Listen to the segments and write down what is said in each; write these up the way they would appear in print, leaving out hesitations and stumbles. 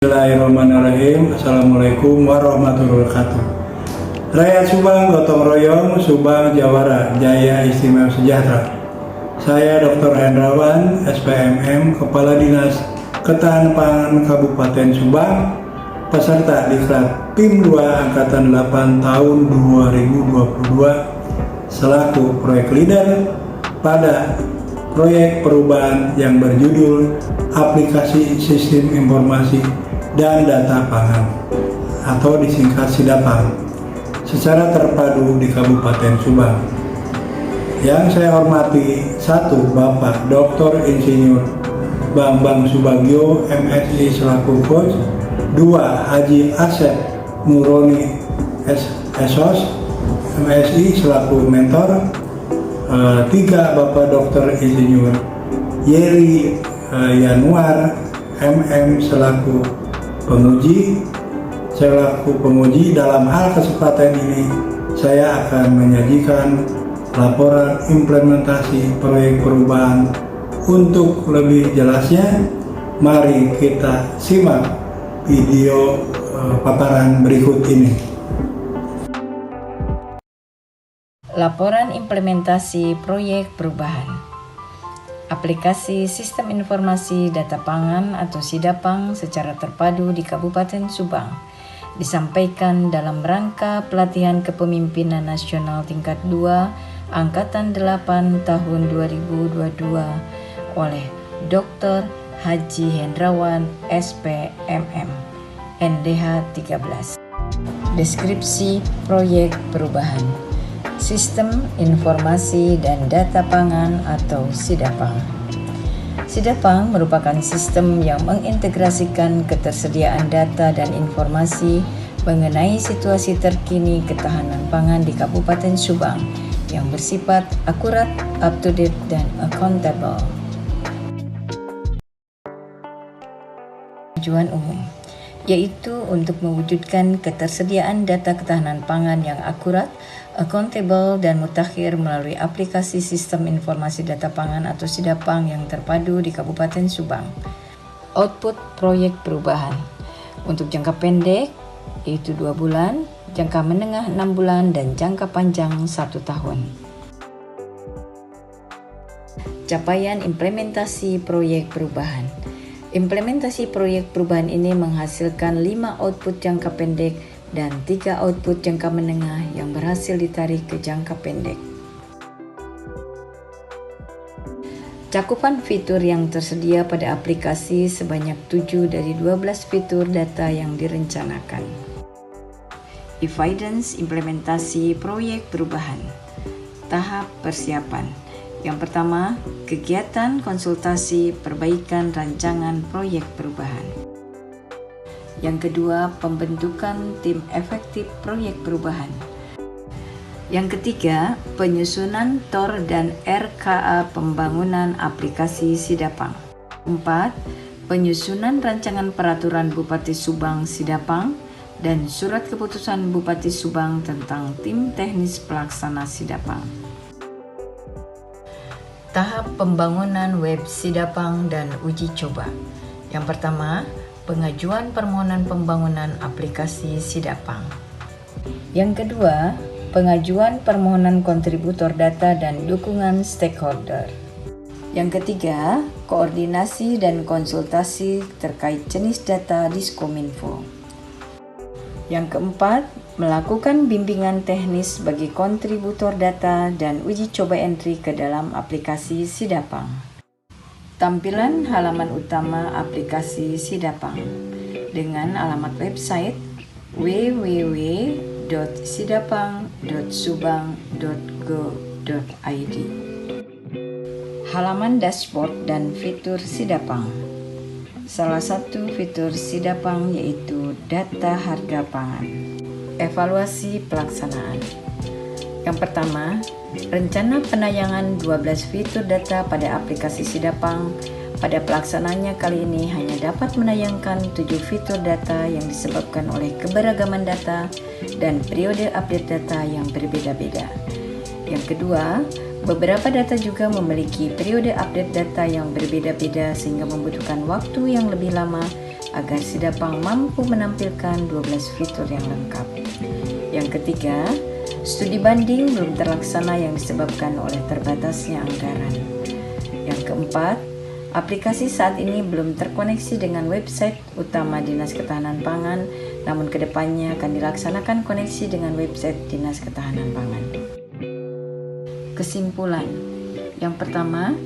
Bismillahirrahmanirrahim. Assalamualaikum warahmatullahi wabarakatuh. Rakyat Subang gotong royong, Subang Jawara, Jaya Istimewa Sejahtera. Saya Dr. Hendrawan, SPMM, Kepala Dinas Ketahanan Pangan Kabupaten Subang, peserta Diklat Tim 2 Angkatan 8 tahun 2022 selaku proyek leader pada proyek perubahan yang berjudul Aplikasi Sistem Informasi dan Data Pangan atau disingkat SIDAPANG secara terpadu di Kabupaten Subang. Yang saya hormati, 1. Bapak Dr. Insinyur Bambang Subagio, MSI selaku Coach. 2. Haji Asep Muroni, SOS, MSI selaku Mentor. 3. Bapak Dr. Insinyur Yeri Yanuar, MM selaku penguji. Dalam hal kesempatan ini saya akan menyajikan laporan implementasi proyek perubahan. Untuk lebih jelasnya, mari kita simak video paparan berikut ini. Laporan implementasi proyek perubahan aplikasi Sistem Informasi Data Pangan atau SIDAPANG secara terpadu di Kabupaten Subang disampaikan dalam rangka pelatihan kepemimpinan nasional tingkat 2 Angkatan 8 tahun 2022 oleh Dr. Haji Hendrawan, SPMM, NDH 13. Deskripsi proyek perubahan Sistem Informasi dan Data Pangan atau SIDAPANG. SIDAPANG merupakan sistem yang mengintegrasikan ketersediaan data dan informasi mengenai situasi terkini ketahanan pangan di Kabupaten Subang yang bersifat akurat, up-to-date, dan accountable. Tujuan umum yaitu untuk mewujudkan ketersediaan data ketahanan pangan yang akurat, accountable, dan mutakhir melalui aplikasi Sistem Informasi Data Pangan atau SIDAPANG yang terpadu di Kabupaten Subang. Output proyek perubahan untuk jangka pendek yaitu 2 bulan, jangka menengah 6 bulan, dan jangka panjang 1 tahun. Capaian implementasi proyek perubahan. Implementasi proyek perubahan ini menghasilkan 5 output jangka pendek dan 3 output jangka menengah yang berhasil ditarik ke jangka pendek. Cakupan fitur yang tersedia pada aplikasi sebanyak 7 dari 12 fitur data yang direncanakan. Evidence implementasi proyek perubahan. Tahap persiapan. Yang pertama, kegiatan konsultasi perbaikan rancangan proyek perubahan. Yang kedua, pembentukan tim efektif proyek perubahan. Yang ketiga, penyusunan TOR dan RKA pembangunan aplikasi SIDAPANG. 4. Penyusunan rancangan peraturan Bupati Subang SIDAPANG dan surat keputusan Bupati Subang tentang tim teknis pelaksana SIDAPANG. Tahap pembangunan web SIDAPANG dan uji coba. Yang pertama, pengajuan permohonan pembangunan aplikasi SIDAPANG. Yang kedua, pengajuan permohonan kontributor data dan dukungan stakeholder. Yang ketiga, koordinasi dan konsultasi terkait jenis data Diskominfo. Yang keempat, melakukan bimbingan teknis bagi kontributor data dan uji coba entry ke dalam aplikasi SIDAPANG. Tampilan halaman utama aplikasi SIDAPANG dengan alamat website www.sidapang.subang.go.id. Halaman dashboard dan fitur SIDAPANG. Salah satu fitur SIDAPANG yaitu data harga pangan. Evaluasi pelaksanaan. Yang pertama, rencana penayangan 12 fitur data pada aplikasi SIDAPANG. Pada pelaksanaannya kali ini hanya dapat menayangkan 7 fitur data yang disebabkan oleh keberagaman data dan periode update data yang berbeda-beda. Yang kedua, beberapa data juga memiliki periode update data yang berbeda-beda sehingga membutuhkan waktu yang lebih lama agar Sidapang mampu menampilkan 12 fitur yang lengkap. Yang ketiga, studi banding belum terlaksana yang disebabkan oleh terbatasnya anggaran. Yang keempat, aplikasi saat ini belum terkoneksi dengan website utama Dinas Ketahanan Pangan, namun kedepannya akan dilaksanakan koneksi dengan website Dinas Ketahanan Pangan. Kesimpulan, yang pertama,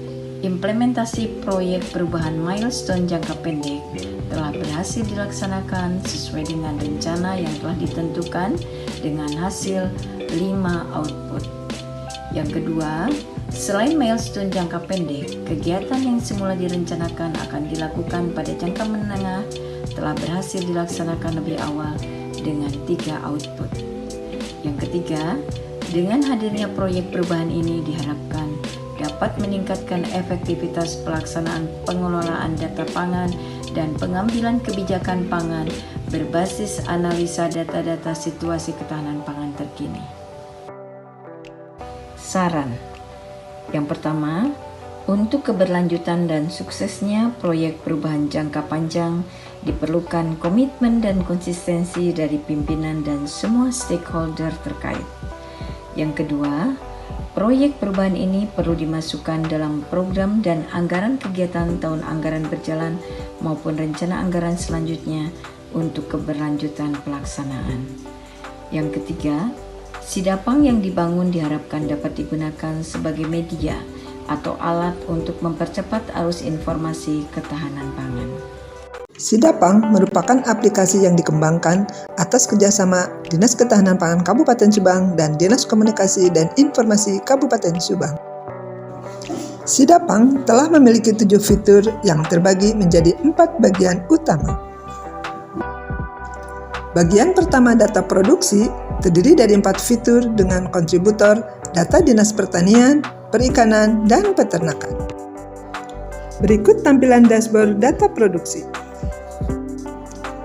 implementasi proyek perubahan milestone jangka pendek telah berhasil dilaksanakan sesuai dengan rencana yang telah ditentukan dengan hasil 5 output. Yang kedua, selain milestone jangka pendek, kegiatan yang semula direncanakan akan dilakukan pada jangka menengah telah berhasil dilaksanakan lebih awal dengan 3 output. Yang ketiga, dengan hadirnya proyek perubahan ini diharapkan dapat meningkatkan efektivitas pelaksanaan pengelolaan data pangan dan pengambilan kebijakan pangan berbasis analisa data-data situasi ketahanan pangan terkini. Saran. Yang pertama, untuk keberlanjutan dan suksesnya proyek perubahan jangka panjang diperlukan komitmen dan konsistensi dari pimpinan dan semua stakeholder terkait. Yang kedua, proyek perubahan ini perlu dimasukkan dalam program dan anggaran kegiatan tahun anggaran berjalan maupun rencana anggaran selanjutnya untuk keberlanjutan pelaksanaan. Yang ketiga, Sidapang yang dibangun diharapkan dapat digunakan sebagai media atau alat untuk mempercepat arus informasi ketahanan pangan. Sidapang merupakan aplikasi yang dikembangkan atas kerjasama Dinas Ketahanan Pangan Kabupaten Subang dan Dinas Komunikasi dan Informasi Kabupaten Subang. Sidapang telah memiliki 7 fitur yang terbagi menjadi 4 bagian utama. Bagian pertama, data produksi, terdiri dari 4 fitur dengan kontributor data Dinas Pertanian, Perikanan, dan Peternakan. Berikut tampilan dashboard data produksi.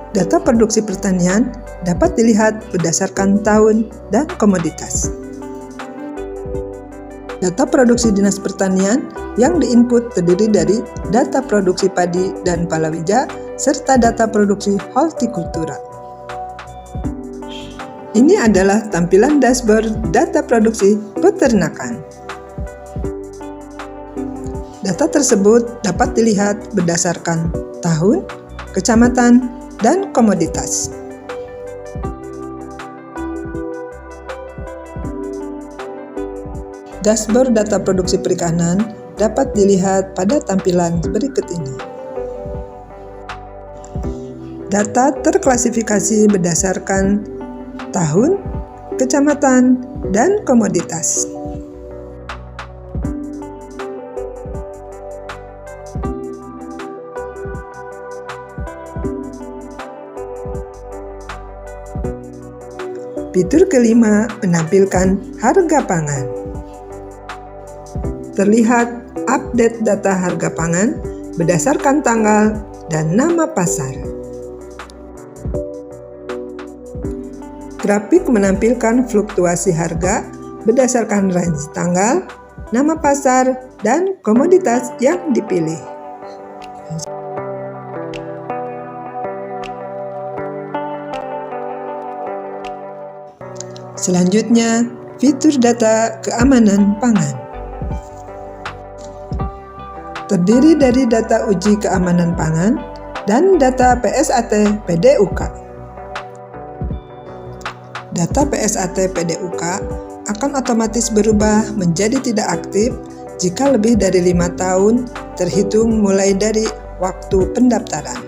Data produksi pertanian dapat dilihat berdasarkan tahun dan komoditas. Data produksi Dinas Pertanian yang diinput terdiri dari data produksi padi dan palawija serta data produksi hortikultura. Ini adalah tampilan dashboard data produksi peternakan. Data tersebut dapat dilihat berdasarkan tahun, kecamatan, dan komoditas. Dashboard data produksi perikanan dapat dilihat pada tampilan berikut ini. Data terklasifikasi berdasarkan tahun, kecamatan, dan komoditas. Fitur kelima menampilkan harga pangan. Terlihat update data harga pangan berdasarkan tanggal dan nama pasar. Grafik menampilkan fluktuasi harga berdasarkan range tanggal, nama pasar, dan komoditas yang dipilih. Selanjutnya, fitur data keamanan pangan. Terdiri dari data uji keamanan pangan dan data PSAT PDUK. Data PSAT PDUK akan otomatis berubah menjadi tidak aktif jika lebih dari 5 tahun terhitung mulai dari waktu pendaftaran.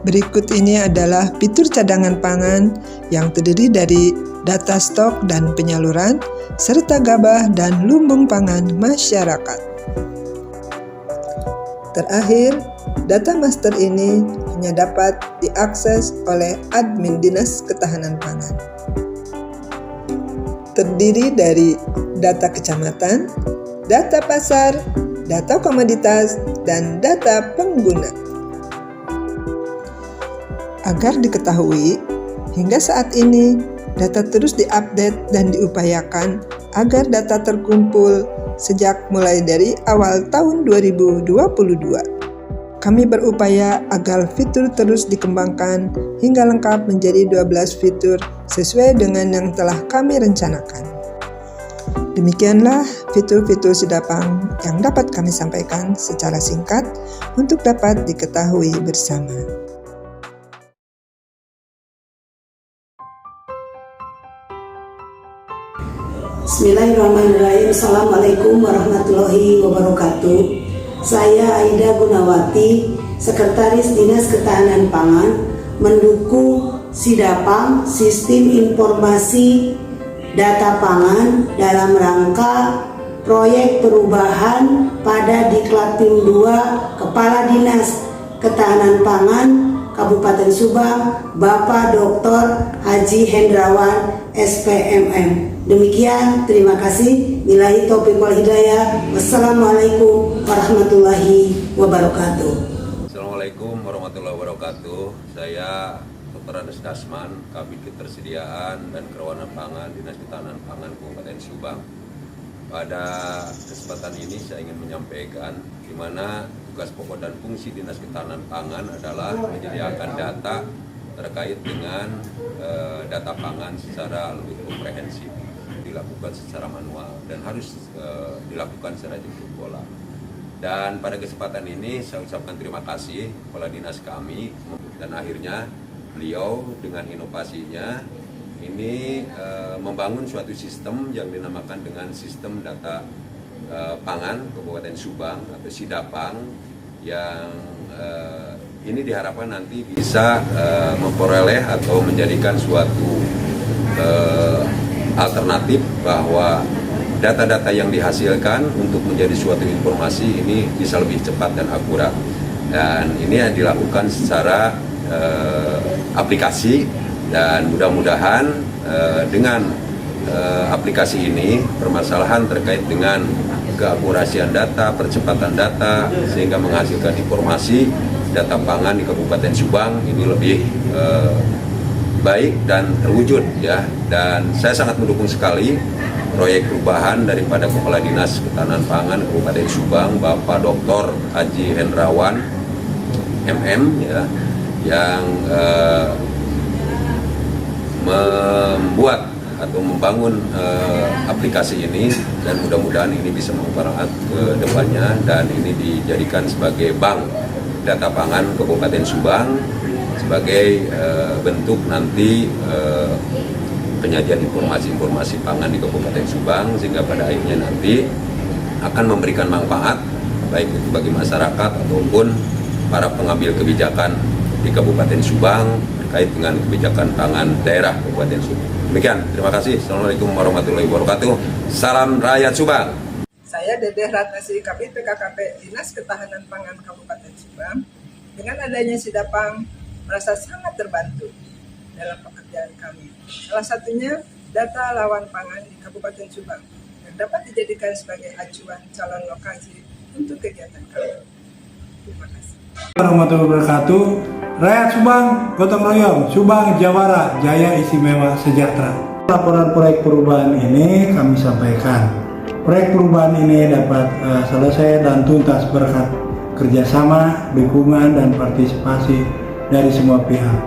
Berikut ini adalah fitur cadangan pangan yang terdiri dari data stok dan penyaluran, serta gabah dan lumbung pangan masyarakat. Terakhir, data master ini hanya dapat diakses oleh admin Dinas Ketahanan Pangan. Terdiri dari data kecamatan, data pasar, data komoditas, dan data pengguna. Agar diketahui, hingga saat ini data terus diupdate dan diupayakan agar data terkumpul sejak mulai dari awal tahun 2022. Kami berupaya agar fitur terus dikembangkan hingga lengkap menjadi 12 fitur sesuai dengan yang telah kami rencanakan. Demikianlah fitur-fitur Sidapang yang dapat kami sampaikan secara singkat untuk dapat diketahui bersama. Bismillahirrahmanirrahim. Assalamualaikum warahmatullahi wabarakatuh. Saya Aida Gunawati, Sekretaris Dinas Ketahanan Pangan, mendukung Sidapang Sistem Informasi Data Pangan dalam rangka proyek perubahan pada Diklattim 2 Kepala Dinas Ketahanan Pangan Kabupaten Subang, Bapak Dr. Haji Hendrawan SPMM. Demikian, terima kasih. Billahi taufiq wal hidayah. Wassalamualaikum warahmatullahi wabarakatuh. Assalamualaikum warahmatullahi wabarakatuh. Saya Dr. Andes Dasman, Kabid Ketersediaan dan Kerawanan Pangan Dinas Ketahanan Pangan Kabupaten Subang. Pada kesempatan ini saya ingin menyampaikan di mana tugas pokok dan fungsi Dinas Ketahanan Pangan adalah menyediakan data terkait dengan data pangan secara lebih komprehensif, dilakukan secara manual dan harus dilakukan secara jemput bola. Dan pada kesempatan ini saya ucapkan terima kasih kepala dinas kami, dan akhirnya beliau dengan inovasinya ini membangun suatu sistem yang dinamakan dengan sistem data pangan Kabupaten Subang atau Sidapang, yang ini diharapkan nanti bisa memperoleh atau menjadikan suatu alternatif bahwa data-data yang dihasilkan untuk menjadi suatu informasi ini bisa lebih cepat dan akurat. Dan ini dilakukan secara aplikasi, dan mudah-mudahan dengan aplikasi ini permasalahan terkait dengan keakurasian data, percepatan data, sehingga menghasilkan informasi data pangan di Kabupaten Subang ini lebih baik dan terwujud ya. Dan saya sangat mendukung sekali proyek perubahan daripada Kepala Dinas Ketahanan Pangan Kabupaten Subang, Bapak Dr. Haji Hendrawan MM ya, yang membuat atau membangun aplikasi ini, dan mudah-mudahan ini bisa memperangkat ke depannya, dan ini dijadikan sebagai bank data pangan Kabupaten Subang sebagai bentuk nanti penyajian informasi-informasi pangan di Kabupaten Subang, sehingga pada akhirnya nanti akan memberikan manfaat baik itu bagi masyarakat ataupun para pengambil kebijakan di Kabupaten Subang terkait dengan kebijakan pangan daerah Kabupaten Subang. Demikian, terima kasih. Assalamualaikum warahmatullahi wabarakatuh. Salam rakyat Subang. Saya Dedeh Ratnasri, Kabid PKKP Dinas Ketahanan Pangan Kabupaten Subang. Dengan adanya Sidapang, merasa sangat terbantu dalam pekerjaan kami. Salah satunya data lawan pangan di Kabupaten Subang yang dapat dijadikan sebagai acuan calon lokasi untuk kegiatan kami. Terima kasih. Warahmatullahi wabarakatuh. Rakyat Subang, gotong royong, Subang Jawara, Jaya Istimewa Sejahtera. Laporan proyek perubahan ini kami sampaikan. Proyek perubahan ini dapat selesai dan tuntas berkat kerjasama, dukungan, dan partisipasi dari semua pihak.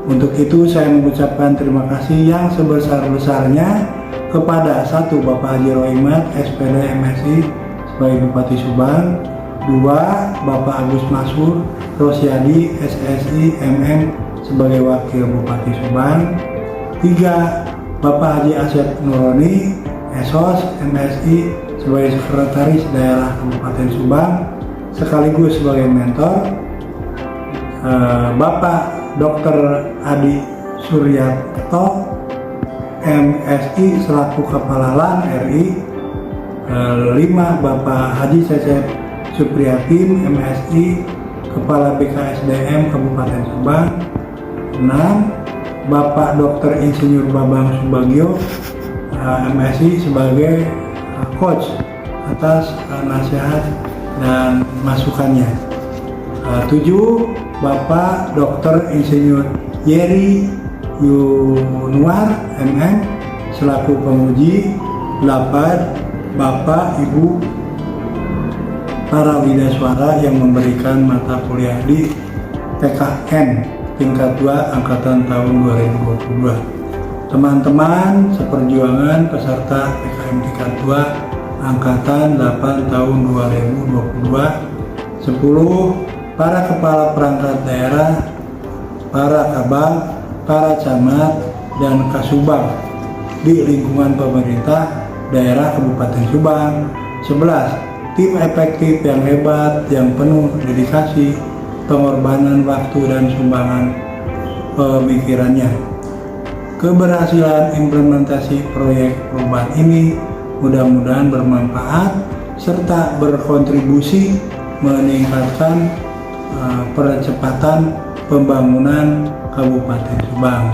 Untuk itu saya mengucapkan terima kasih yang sebesar-besarnya kepada 1. Bapak Haji Rohimat, SPD MSI sebagai Bupati Subang, 2. Bapak Agus Masur Rosyadi SSI MM sebagai Wakil Bupati Subang, 3. Bapak Haji Asep Nuroni SOS MSI sebagai Sekretaris Daerah Kabupaten Subang sekaligus sebagai mentor, Bapak Dr. Adi Suryato MSI selaku Kepala LAN RI, 5. Bapak Haji Cecep Supriyatin MSI Kepala BKSDM Kabupaten Subang, 6. Bapak Dr. Insinyur Babang Subagio MSI sebagai coach atas nasihat dan masukannya, 7. Bapak Dr. Insinyur Yeri Yunwar MM selaku penguji, 8. Bapak Ibu para widaswara yang memberikan mata kuliah di PKN tingkat 2 angkatan tahun 2022. Teman-teman seperjuangan peserta PKN tingkat 2 angkatan 8 tahun 2022, 10 para kepala perangkat daerah, para kabag, para camat, dan kasubag di lingkungan pemerintah daerah Kabupaten Subang. 11 tim efektif yang hebat, yang penuh dedikasi, pengorbanan waktu dan sumbangan pemikirannya. Keberhasilan implementasi proyek perubahan ini mudah-mudahan bermanfaat serta berkontribusi meningkatkan percepatan pembangunan Kabupaten Subang.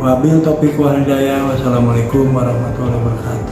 Wabil taufiq wal hidayah. Wassalamualaikum warahmatullahi wabarakatuh.